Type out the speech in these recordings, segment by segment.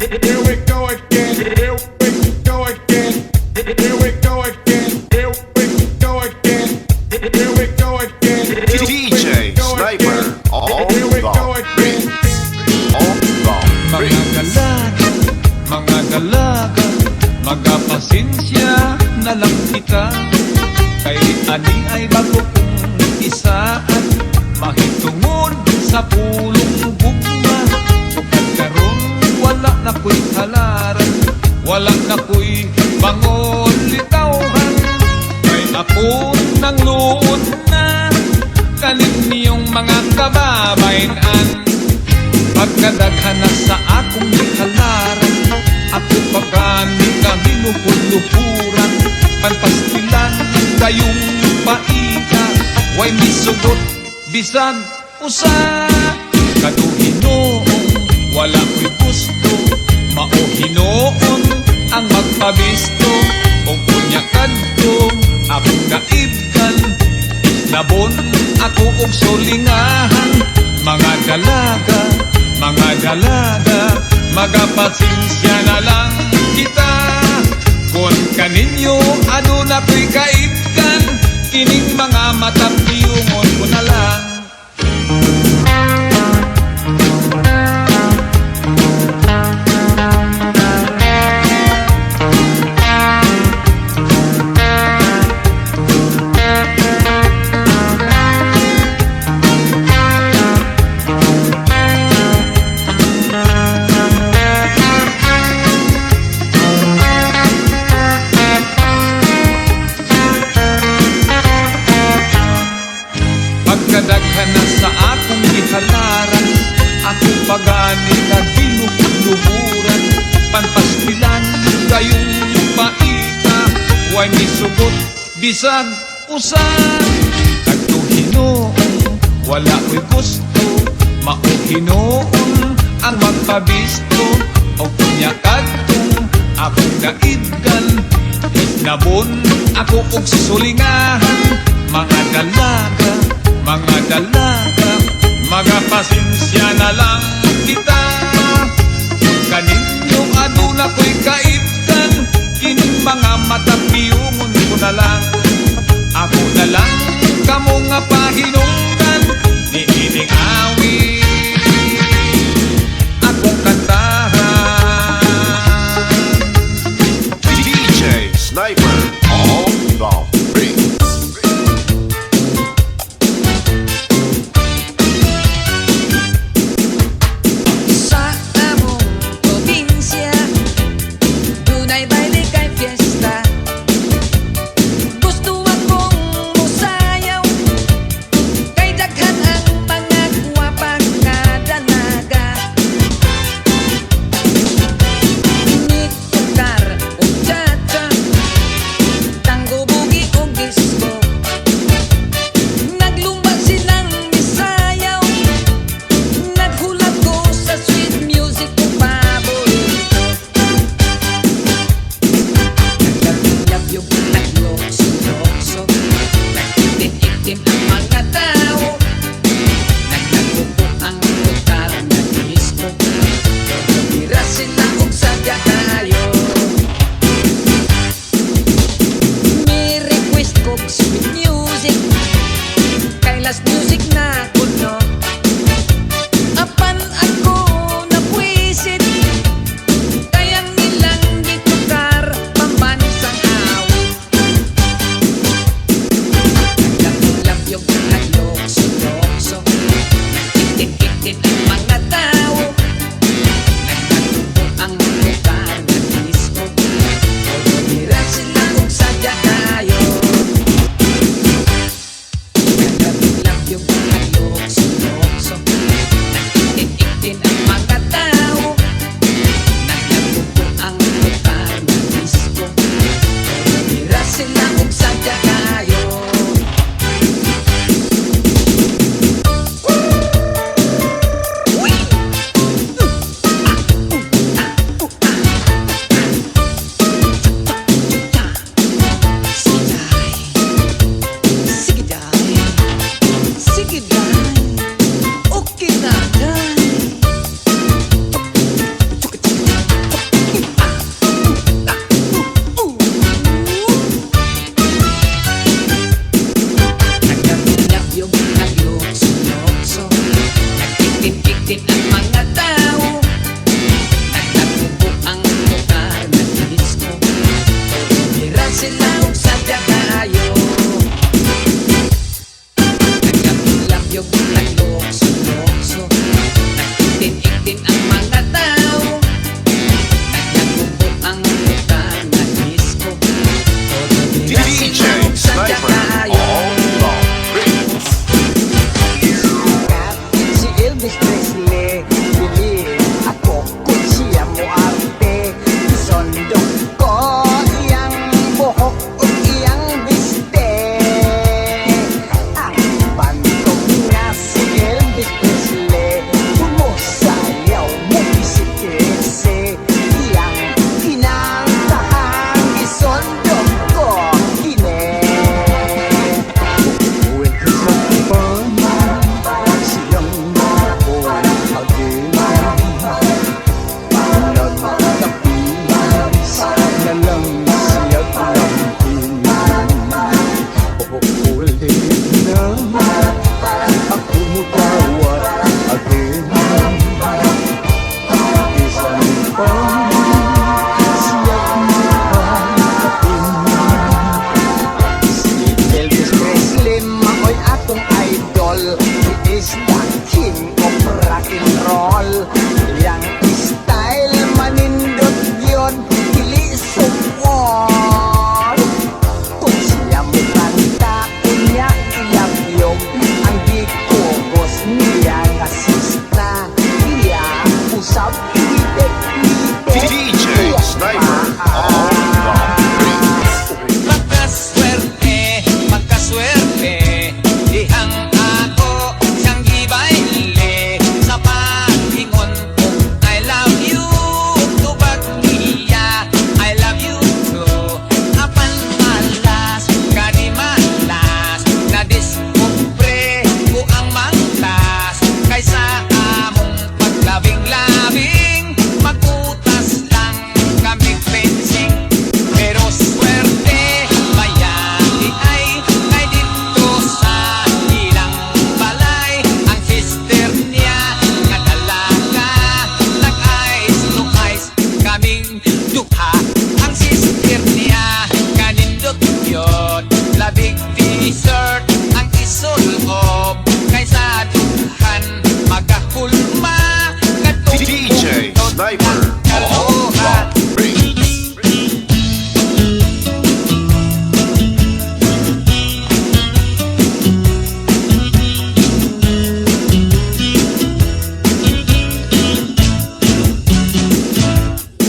Here we go again. Here we go again. Here we go again. Here we go again. Here we go again. DJ Sniper, all Here we go the again. all the Mga dalaga, magpasensya na lang kita. Kay ani ay bago kong isaan, mahitungod sa pulong gugma. Sukad karon wala na ko'y halaran, wala na ko'y bangon litawhan. Kay ako nang luod na kanin niyong mga kababayan. Pagkadaghan na sa akong halaran, ako pagkani ka minupulupuran. Panpastilan kayong paika, way misugot bisan usa. Kaduhinoon wala ko'y gusto, mauhinoon ang magpabisto. O kunya kadto akong kaibgan, nabon ako og sulingahan. Mga dalaga, magapasensya na lang kita. Kung kaninyo ano na ko'y kaibgan, kining mga matapiyungon ko na lang. Pagkadaghan na sa akong gihalaran, akong pagani na ginupuluburan. Panpastilan kayong paita, way misugot bisan usan. Nagtuhinoon wala ko'y gusto, mauhinoon ang magpabisto. O kunya kadtong akong naibdan, nabon ako og sulingahan. Mga dalaga, magapasensya na lang kita. Kaninyo ano na ko'y kaibdan, kining mga matapiyungon ko na lang. Ako na lang kamo nga pahinungdan, niining awit akong kantahan. DJ Sniper, all the free. sila kung sadya kayo. Naglabyog ng lukso-lukso, nagtitin-itin ang mga tao, naglagubo ang lugar na disco. Todo nila sila DJ kung sadya Sniper, kayo. all the bricks. Si Elvis Presley, bili ako kung siya mo arte. Isondok ko iyang buhok o iyang biste. Ang bantog nga si Elvis Presley, sumusayaw mo isi-kese. Iyang kinantahang isondok ko kine. When he's having fun, siyang ako again. Nagtapis na lang siya lamtin. Ulit na ako mutawat again. Isang pa siya kumakain. Si Elvis Presley, maoy atong idol. He is the king of rock and roll. Yang style manindot yun, dili sukol. Kung siya mo kanta, niya ilabyog. Ang gikugos niya nga sista. Iya usap itek-itek. DJ Sniper, all the bricks. Magkaswerte, magkaswerte, dihang ako siyang gibayle sa pag-ingon kong I love you. Tubag niya, I love you too. Apan malas, kani malas, na diskumpre ko ang mangtas. Kaysa among paglabing-labing, magputas lang kami fencing. Pero swerte, mayati ay kay dito sa ilang balay. Ang sister niya nga dalaga, nag-eyes to eyes kaming duha. Ang sister niya kanindot yun, labig t-shirt ang isulob. Kaysa duhan magkakulma, DJ Sniper, all the bricks.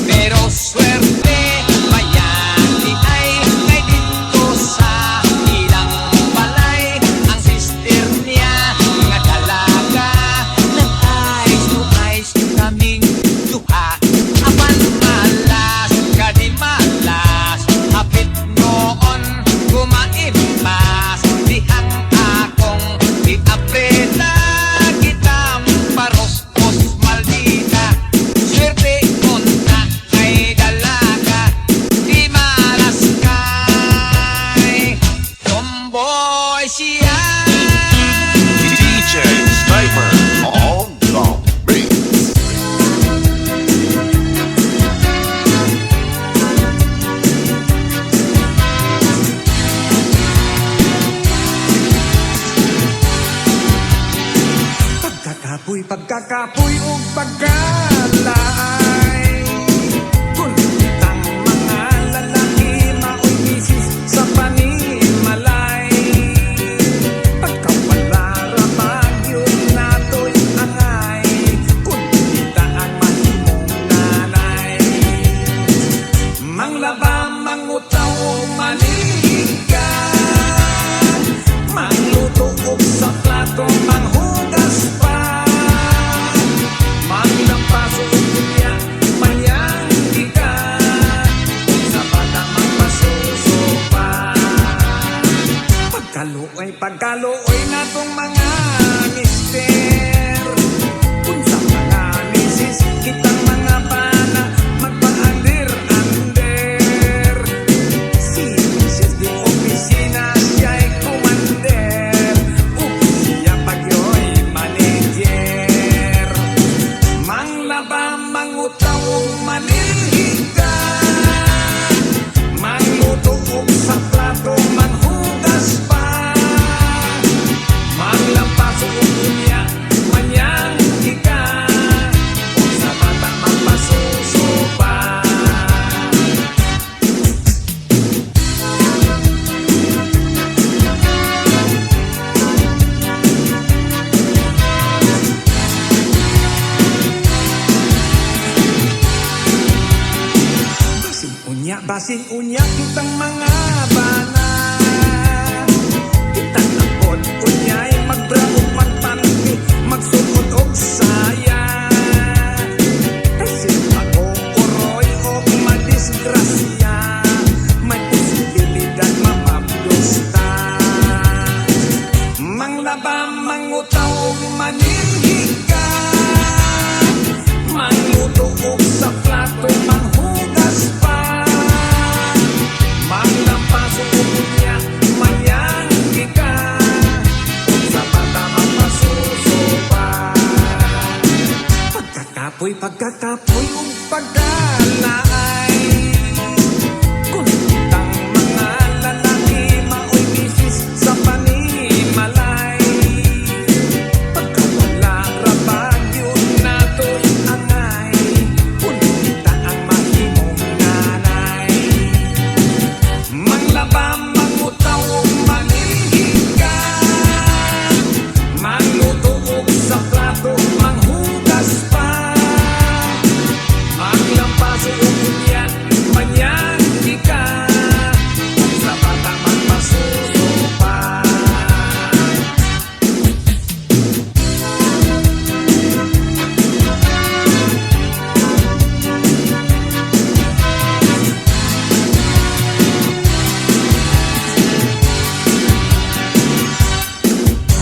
Pero swerte, mayati ay kay dito sa ilang balay. Ang sister niya nga dalaga, nag-eyes to eyes kaming duha. Apan malas, kadi malas, hapit noon kumaimbas. Dihang akong di-apreta, kitang paros-pos maldita. Swerte unta kay dalaga, di malas kay tomboy siya. DJ Sniper, all the bricks. Pagkakapoy o pagkalay. Kunitang mga lalaki, maoy misis sa panimalay. Pagkawala ramag yun nato'y angay, kunita ang mahimong nanay. Manglaba, mangutaw o manihigan, mangluto o sa plato, manghugas pa, manglapa Nya basin unya kitang mga bana, kitang napod unyay magbraog magpanti magsulod og saya. Kasi mag-uuroy o madisgrasya, may posibilidad mapaplusta. Manglaba, mangutaw og maninhiga, mangluto og sa plato, manghugas pa, manglampaso og niya, mayanggi ka, kung sa bata magpasuso pa. Pagkakapoy ug pagkalaan,